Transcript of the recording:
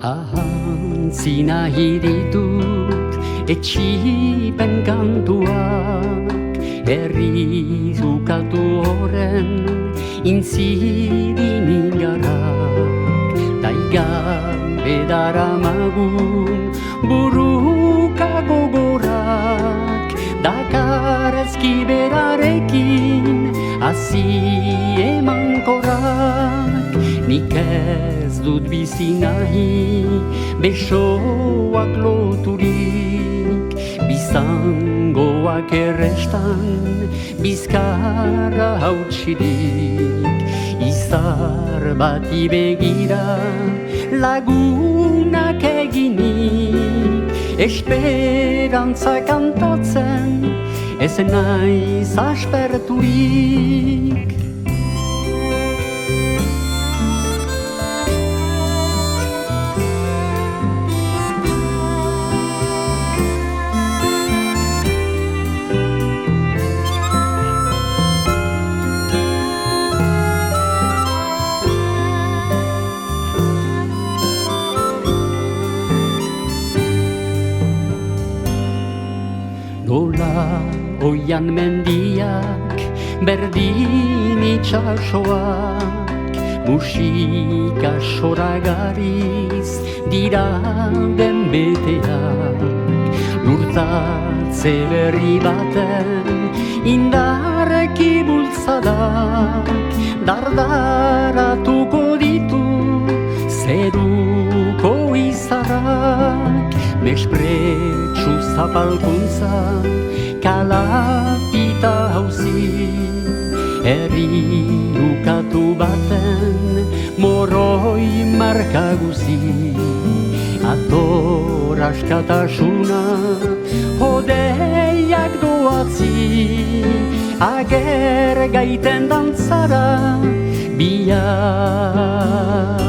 Ahantzi nahi ditut etxipen kantuak, herri dukatu horren intzidin ingarrak, taigan bedaramagun buruka gogorak, dakarazki berarekin hazi emankorrak. Nik ez dut bizi nahi besoak loturik, bizangoak errestan bizkarra hautsirik. Izar bati begira lagunak eginik, esperantza kantatzen ez naiz asperturik. Nola oian mendiak, berdin itxasoak, musika soragariz dira den beteak. Lurtatze berri baten indarreki bultzadak, dardaratuko ditu zeruko izarrak. Mespretsu zapalkuntza kalapita hauzi, herri ukatu baten moroi markaguzi. Ator askatasuna hodeiak doatzi, ager gaiten dantzara bihar.